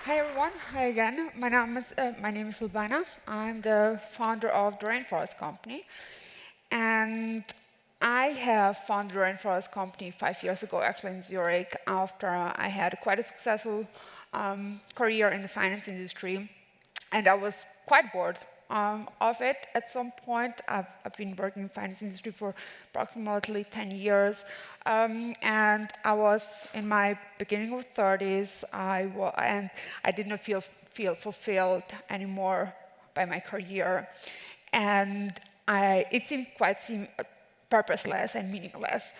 Hi everyone, hi again. My name is Albana. I'm the founder of the Rainforest Company, and I have founded the Rainforest Company 5 years ago, actually in Zurich, after I had quite a successful career in the finance industry, and I was quite bored of it at some point. I've been working in the finance industry for approximately 10 years, and I was in my beginning of 30s, and I did not feel fulfilled anymore by my career, and it seemed purposeless and meaningless.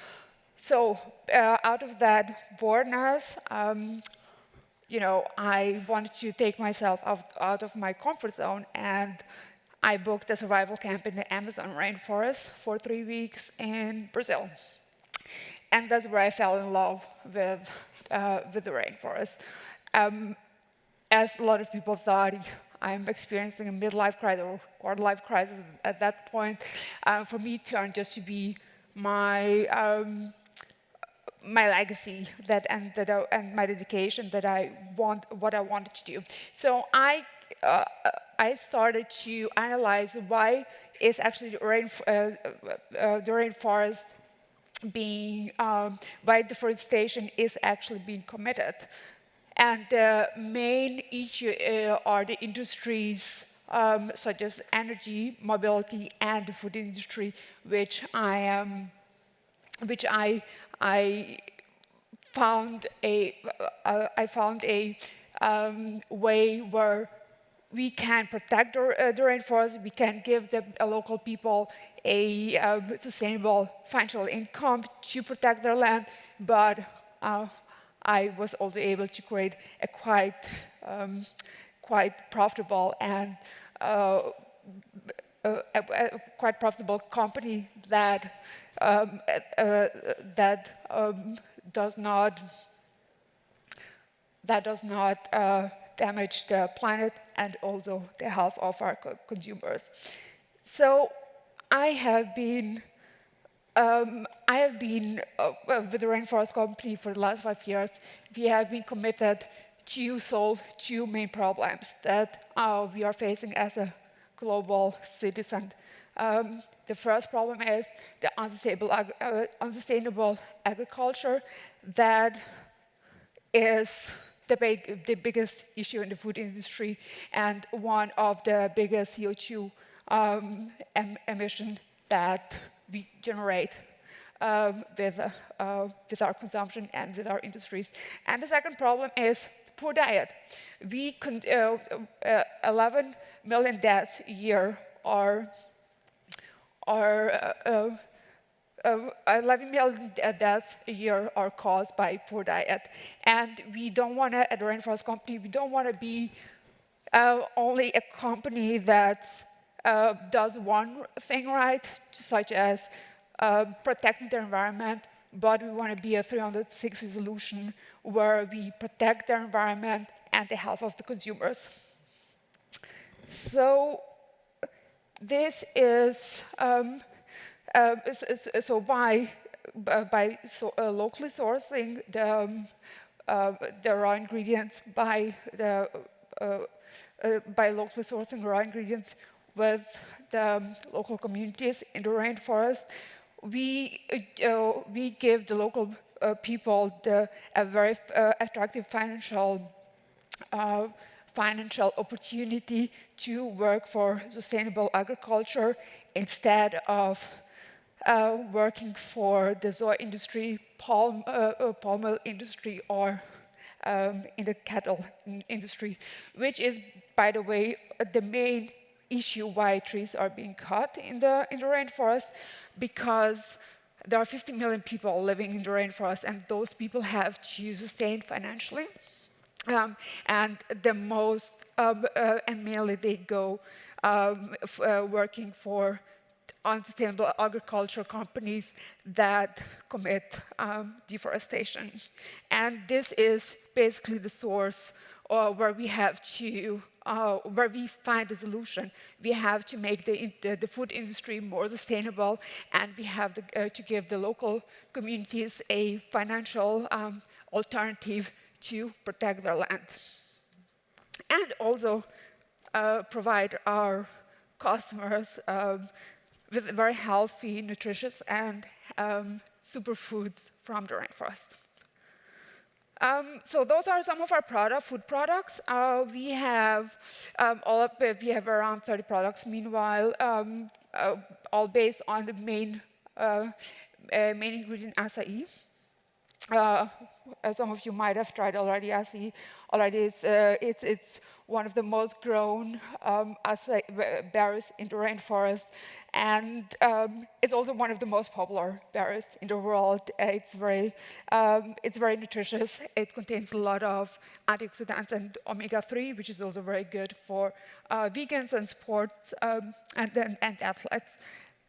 So out of that boredness, I wanted to take myself out of my comfort zone, and I booked a survival camp in the Amazon rainforest for 3 weeks in Brazil. And that's where I fell in love with the rainforest. As a lot of people thought, I'm experiencing a midlife crisis or quarter-life crisis at that point. For me, it turned just to be my legacy and my dedication what I wanted to do. So I started to analyze why is actually the rainforest being why deforestation is actually being committed. And the main issue are the industries such as energy, mobility, and the food industry, which I found a way where we can protect the rainforest, we can give the local people a sustainable financial income to protect their land, but I was also able to create a quite profitable and a quite profitable company that does not damage the planet and also the health of our consumers. So I have been with the Rainforest Company for the last 5 years. We have been committed to solve two main problems that we are facing as a global citizen. The first problem is the unsustainable agriculture that is the biggest issue in the food industry and one of the biggest CO2 emissions that we generate with our consumption and with our industries. And the second problem is poor diet. 11 million deaths a year are 11 million deaths a year are caused by poor diet. And we don't want to, at the Rainforest Company, we don't want to be only a company that does one thing right, such as protecting the environment, but we want to be a 360 solution where we protect the environment and the health of the consumers. So this is so by locally sourcing the raw ingredients by locally sourcing raw ingredients with the local communities in the rainforest, we give the local people a very attractive financial opportunity to work for sustainable agriculture instead of working for the soy industry, palm oil industry, or in the cattle industry, which is, by the way, the main issue why trees are being cut in the rainforest, because there are 50 million people living in the rainforest, and those people have to sustain financially. And mainly they go working for unsustainable agricultural companies that commit deforestation. And this is basically the source where we find the solution. We have to make the food industry more sustainable, and we have to give the local communities a financial alternative to protect their land. and also provide our customers with very healthy, nutritious, and superfoods from the rainforest. So those are some of our food products. We have we have around 30 products. Meanwhile, all based on the main ingredient acai. As some of you might have tried already, acai already it's one of the most grown acai berries in the rainforest, and it's also one of the most popular berries in the world. It's very nutritious. It contains a lot of antioxidants and omega-3, which is also very good for vegans and sports and athletes.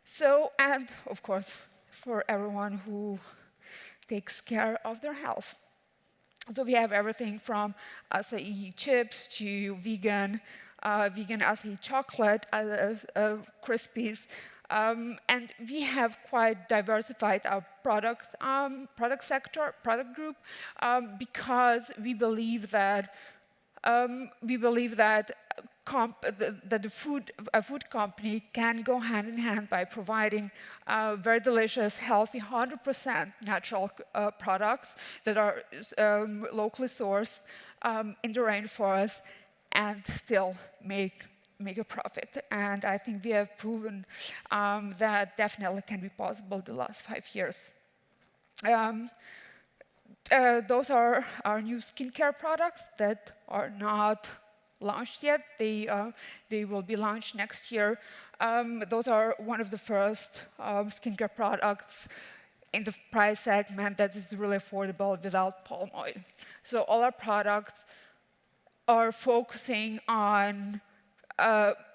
So, and of course, for everyone who takes care of their health. So we have everything from acai chips to vegan acai chocolate, crispies, and we have quite diversified our product group because we believe that that a food company can go hand in hand by providing very delicious, healthy, 100% natural products that are locally sourced in the rainforest and still make a profit. And I think we have proven that definitely can be possible the last 5 years. Those are our new skincare products that are not launched yet. They will be launched next year. Those are one of the first skincare products in the price segment that is really affordable without palm oil. So all our products are focusing on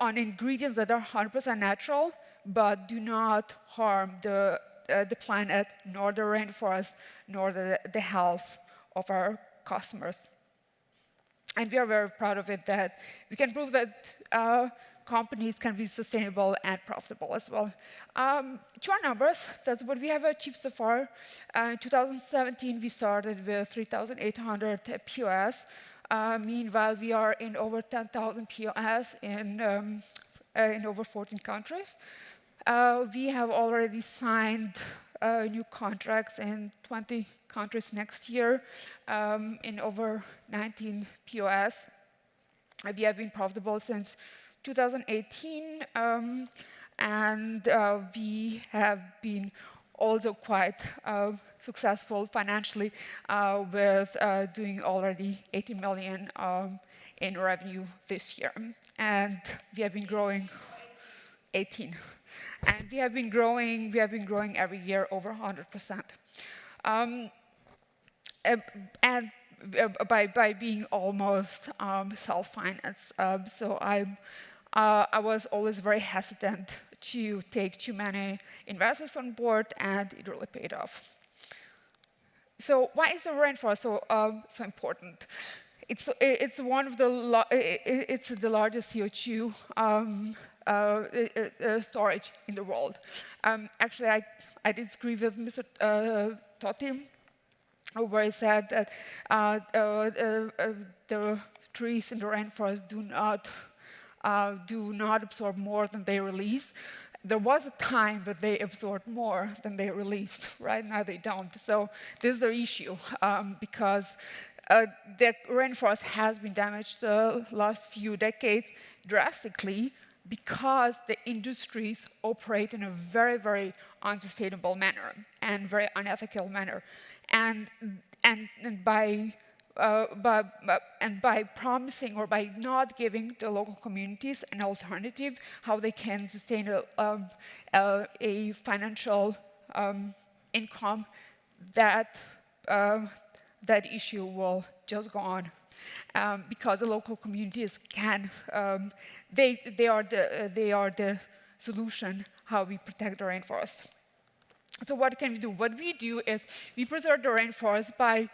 ingredients that are 100% natural, but do not harm the planet, nor the rainforest, nor the health of our customers. And we are very proud of it that we can prove that companies can be sustainable and profitable as well. To our numbers, that's what we have achieved so far. In 2017, we started with 3,800 POS. Meanwhile, we are in over 10,000 POS in over 14 countries. We have already signed new contracts in 20 countries next year in over 19 POS. We have been profitable since 2018, and we have been also quite successful financially with doing already 80 million in revenue this year. And we have been growing 18. And we have been growing every year over 100%. And by being almost self-financed. So I was always very hesitant to take too many investors on board, and it really paid off. So why is the rainforest so important? It's one of the it's the largest CO2 storage in the world. Actually, I disagree with Mr. Totti, where he said that the trees in the rainforest do not absorb more than they release. There was a time that they absorbed more than they released. Right now they don't. So this is the issue because the rainforest has been damaged the last few decades drastically because the industries operate in a very, very unsustainable manner and very unethical manner. And by promising or by not giving the local communities an alternative, how they can sustain a financial income, that issue will just go on because the local communities can. They are the solution how we protect the rainforest. So what can we do? What we do is we preserve the rainforest by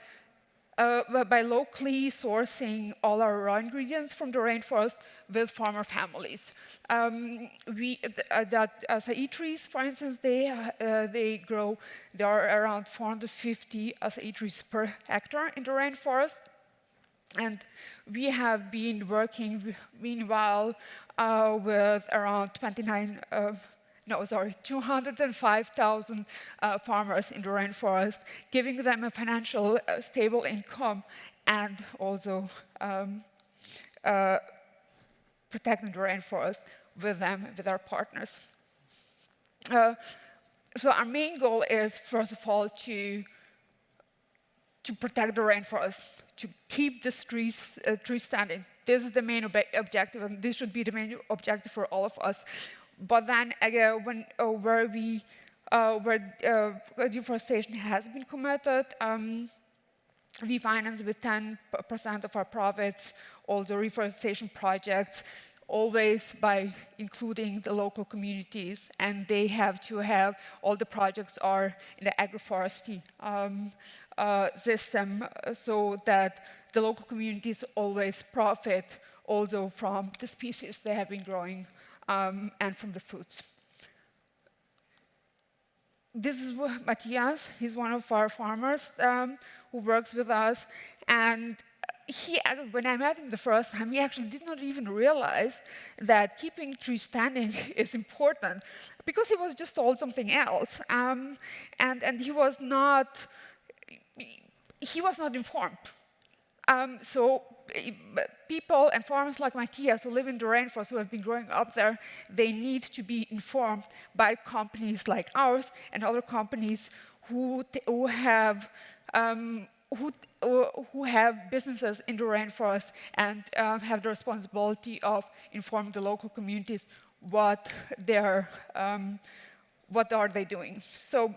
locally sourcing all our raw ingredients from the rainforest with farmer families. Acai trees, for instance, they grow. There are around 450 acai trees per hectare in the rainforest. And we have been working, meanwhile, with around 205,000 farmers in the rainforest, giving them a financial stable income and also protecting the rainforest with them, with our partners. So our main goal is, first of all, to protect the rainforest, to keep the trees standing. This is the main objective, and this should be the main objective for all of us. But then, again, where deforestation has been committed, we finance with 10% of our profits all the reforestation projects, always by including the local communities, and they have to have, all the projects are in the agroforestry system, so that the local communities always profit also from the species they have been growing and from the fruits. This is Matias. He's one of our farmers who works with us, and when I met him the first time, he actually did not even realize that keeping trees standing is important, because he was just told something else, and he was not informed. So people and farmers like Matias who live in the rainforest, who have been growing up there, they need to be informed by companies like ours and other companies who have businesses in the rainforest and have the responsibility of informing the local communities what are they doing. So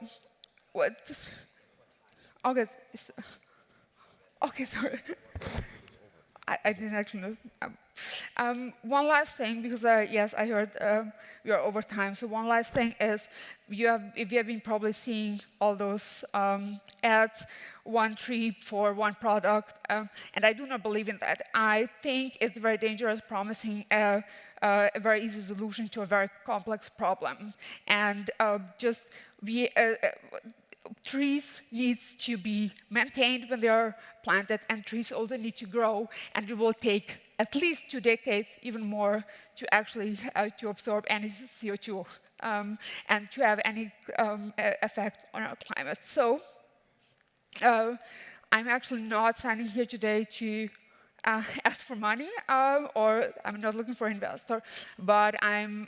okay, sorry. I didn't actually know. One last thing, because yes, I heard we are over time. So one last thing is, if you have been probably seeing all those ads, one tree for one product, and I do not believe in that. I think it's very dangerous promising a very easy solution to a very complex problem. And trees need to be maintained when they are planted, and trees also need to grow, and it will take at least 2 decades, even more, to actually to absorb any CO2 and to have any effect on our climate. So I'm actually not standing here today to ask for money, or I'm not looking for an investor, but I'm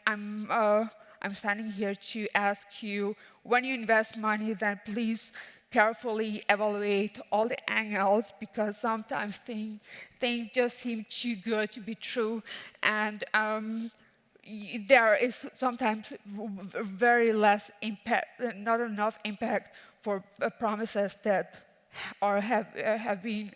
standing here to ask you, when you invest money, then please carefully evaluate all the angles, because sometimes things just seem too good to be true, and there is sometimes very less impact, not enough impact for promises that have been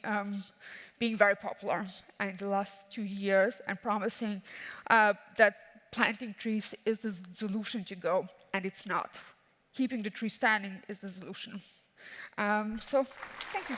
being very popular in the last 2 years, and promising that planting trees is the solution to go, and it's not. Keeping the tree standing is the solution. So, thank you.